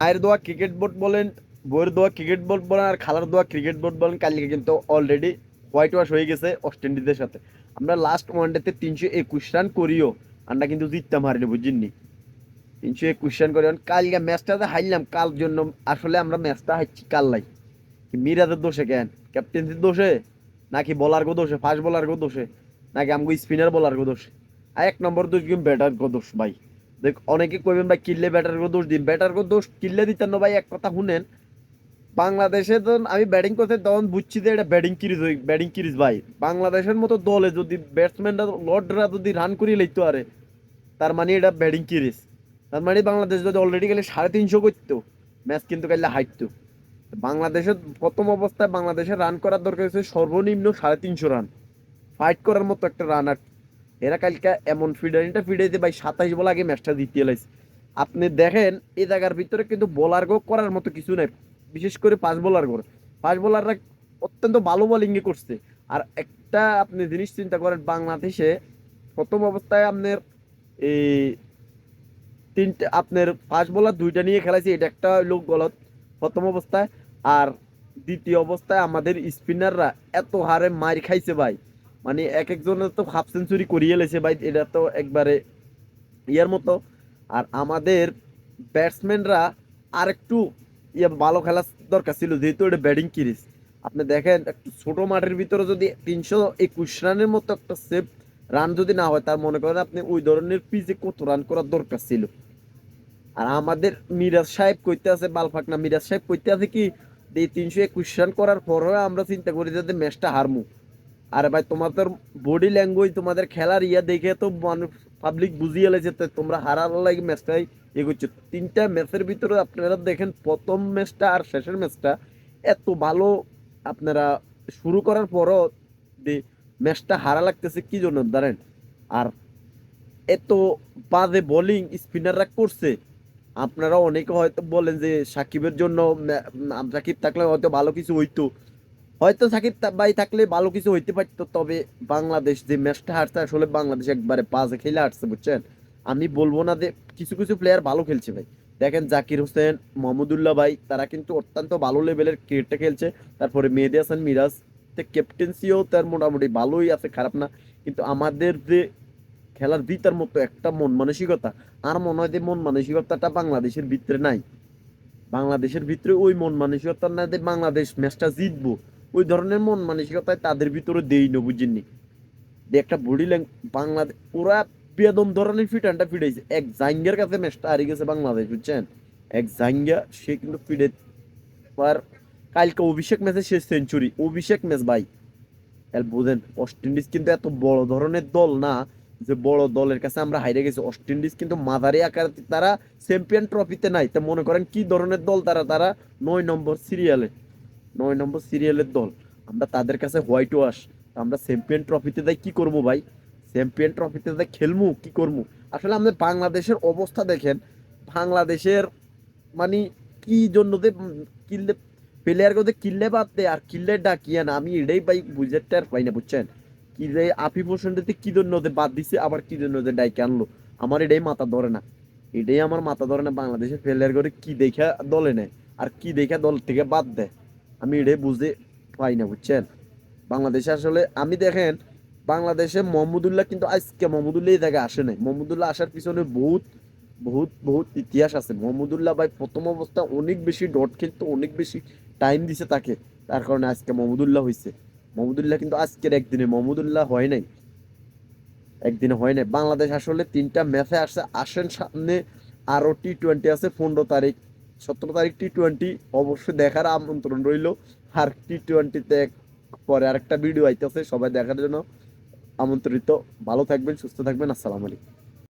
মায়ের দোয়া cricket board বলেন, বইয়ের দোয়া ক্রিকেট বোর্ড বলেন, আর খালার দোয়া ক্রিকেট বোর্ড বলেন, কালকে কিন্তু অলরেডি হোয়াইট ওয়াশ হয়ে গেছে ওয়েস্ট ইন্ডিজের সাথে। আমরা লাস্ট ওয়ানডেতে 321 রান করিও আমরা কিন্তু জিততাম হারিনি, বুঝিনি। 321 রান করি, কালকে ম্যাচটাতে হারলাম কাল জন্য। আসলে আমরা ম্যাচটা হারছি কাল লাই মিরাজের দোষে কেন, ক্যাপ্টেন্সির দোষে, নাকি বলার গো দোষে, ফাস্ট বলার গো দোষে, নাকি আমাকে স্পিনার বলার গো দোষে? আর এক নম্বর দোষ কিন্তু ব্যাটার গো দোষ ভাই। দেখ অনেকে কইবেন ভাই কিল্লে ব্যাটার গো দোষ দিন, ব্যাটার গো দোষ কিল্লে দিতেন না ভাই। এক কথা শুনেন, বাংলাদেশে যখন আমি ব্যাটিং করতে তখন বুঝছি যে এটা ব্যাটিং কিরিজ, ব্যাটিং কিরিজ ভাই। বাংলাদেশের মতো দলে যদি ব্যাটসম্যানরা লর্ডরা যদি রান করিয়ে লইতে পারে, তার মানে এটা ব্যাটিং কিরিজ। তার মানে বাংলাদেশ যদি অলরেডি গেলে 350 করতো, ম্যাচ কিন্তু কাইলে হাইতো। বাংলাদেশের প্রথম অবস্থায় বাংলাদেশের রান করার দরকার হচ্ছে সর্বনিম্ন 350 রান, ফাইট করার মতো একটা রান। আর এরা কালকে এমন ফিডারিংটা ফিডাইতে ভাই 27 বল আগে ম্যাচটা জিতিয়ে লাইছে। আপনি দেখেন এই জায়গার ভিতরে কিন্তু বোলার গো করার মতো কিছু নাই, বিশেষ করে ফাস্ট বোলার করে। ফাস্ট বোলাররা অত্যন্ত ভালো বোলিং করছে। আর একটা আপনি জিনিস চিন্তা করেন, বাংলাদেশে প্রথম অবস্থায় আপনার এই তিনটে আপনার ফাস্ট বোলার দুইটা নিয়ে খেলাইছে, এটা একটা লোক গলত প্রথম অবস্থায়। আর দ্বিতীয় অবস্থায় আমাদের স্পিনাররা এত হারে মার খাইছে ভাই, মানে এক একজনের তো হাফ সেঞ্চুরি করিয়ে লেছে ভাই, এটা তো একবারে ইয়ার মতো। আর আমাদের ব্যাটসম্যানরা আর একটু ভালো খেলা দরকার ছিল, যেহেতু এটা ব্যাটিং কিরিস। আপনি দেখেন একটু ছোট মাঠের ভিতরে যদি 321 রানের মতো একটা সেফ রান যদি না হয়, তার মনে করেন আপনি ওই ধরনের পিচে কত রান করার দরকার ছিল। আর আমাদের মিরাজ সাহেব কইতে আছে বালফাকনা, মিরাজ সাহেব কইতে আছে কি, এই 321 রান করার পরেও আমরা চিন্তা করি যাতে ম্যাচটা হারমু। আরে ভাই তোমাদের বডি ল্যাঙ্গুয়েজ, তোমাদের খেলার ইয়া দেখে তো মানুষ পাবলিক বুঝিয়ে লেছে তোমরা হারার লাগে ম্যাচটাই এগোচ্ছে। তিনটা ম্যাচের ভিতরে আপনারা দেখেন প্রথম ম্যাচটা আর শেষের ম্যাচটা এত ভালো আপনারা শুরু করার পরও ম্যাচটা হারা লাগতেছে কি জন্য ধরেন। আর এত বাজে বোলিং স্পিনাররা করছে। আপনারা অনেকে হয়তো বলেন যে সাকিবের জন্য সাকিব থাকলে হয়তো ভালো কিছু হইতো, হয়তো সাকিব ভাই থাকলে ভালো কিছু হইতে পারতো। তবে বাংলাদেশ যে ম্যাচটা হারছে, আসলে বাংলাদেশ একবারে বাজে খেলে হারছে, বুঝছেন। আমি বলবো না যে কিছু কিছু প্লেয়ার ভালো খেলছে ভাই। দেখেন জাকির হোসেন, মোহাম্মদুল্লাহ ভাই, তারা কিন্তু অত্যন্ত ভালো লেভেলের ক্রিকেটটা খেলছে। তারপরে মেহেদী হাসান মিরাজ, ক্যাপ্টেন্সিও তার মোটামুটি ভালোই আছে, খারাপ না। কিন্তু আমাদের যে খেলার ভিতর মতো একটা মন মানসিকতা, আর মনে হয় যে মন মানসিকতাটা বাংলাদেশের ভিতরে নাই। বাংলাদেশের ভিতরে ওই মন মানসিকতা না যে বাংলাদেশ ম্যাচটা জিতবো, ওই ধরনের মন মানসিকতায় তাদের ভিতরে দেই না, বুঝিনি। যে একটা বডি ল্যাঙ্গ বাংলাদেশ পুরা বেদম ধরনের ফিটানটা ফিটাইছে। এক জাঙ্গের কাছে ম্যাচটা হারিয়ে গেছে বাংলাদেশ, বুঝছেন। এক জাঙ্গিয়া সে কিন্তু ফিটে আর কালকে অভিষেক ম্যাচে সে সেঞ্চুরি, অভিষেক ম্যাচ ভাই। বুঝেন ওয়েস্ট ইন্ডিজ কিন্তু এত বড় ধরনের দল না যে বড় দলের কাছে আমরা হাইরে গেছি। ওয়েস্ট ইন্ডিজ কিন্তু মাঝারি আকার, তারা চ্যাম্পিয়ন ট্রফিতে নাই। তা মনে করেন কি ধরনের দল তারা, তারা 9 নম্বর সিরিয়ালে, 9 নম্বর সিরিয়ালের দল। আমরা তাদের কাছে হোয়াইট ওয়াশ। আমরা চ্যাম্পিয়ন ট্রফিতে যাই কি করবো ভাই, চ্যাম্পিয়ন ট্রফিতে যাই খেলবো কি করবো? আসলে আমাদের বাংলাদেশের অবস্থা দেখেন, বাংলাদেশের মানে কি জন্য যে কিনলে প্লেয়ার কে কিনলে বাদ দে আর কিনলে ডাকিয়ে না, আমি এটাই ভাই বুঝতে আর পাই না, বুঝছেন। কি যে আফিফ হোসেনকে কি জন্য ওদের বাদ দিছে, আবার কি জন্য ওদের ডাইকে আনলো, আমার এটাই মাথা ধরে না। এটাই আমার মাথা ধরে না, বাংলাদেশের প্লেয়ার করে কি দেখা দলে নেয় আর কি দেখা দল থেকে বাদ দেয়, আমি এটাই বুঝতে পাই না, বুঝছেন। বাংলাদেশে আসলে আমি দেখেন, বাংলাদেশে মোহাম্মদুল্লাহ কিন্তু আজকে মোহাম্মদুল্লাহ এই জায়গায় আসে নাই। মোহাম্মদুল্লাহ আসার পিছনে বহুত বহুত বহুত ইতিহাস আছে। মোহাম্মদুল্লাহ ভাই প্রথম অবস্থা অনেক বেশি ডট খেলতো, অনেক বেশি টাইম দিছে তাকে, তার কারণে আজকে মোহাম্মদুল্লাহ হয়েছে। মোহাম্মদুল্লাহ কিন্তু আজকের একদিনে মোহাম্মদুল্লাহ হয় নাই, একদিনে হয় নাই। বাংলাদেশ আসলে তিনটা ম্যাচে আসছে, আসেন সামনে আরো টি-20 আছে 15 তারিখ, 17 তারিখ টি-20, অবশ্যই দেখার আমন্ত্রণ রইল। আর টি-20তে পরে আরেকটা ভিডিও আইতেছে, সবাই দেখার জন্য আমন্ত্রিত। ভালো থাকবেন, সুস্থ থাকবেন, আসসালামু আলাইকুম।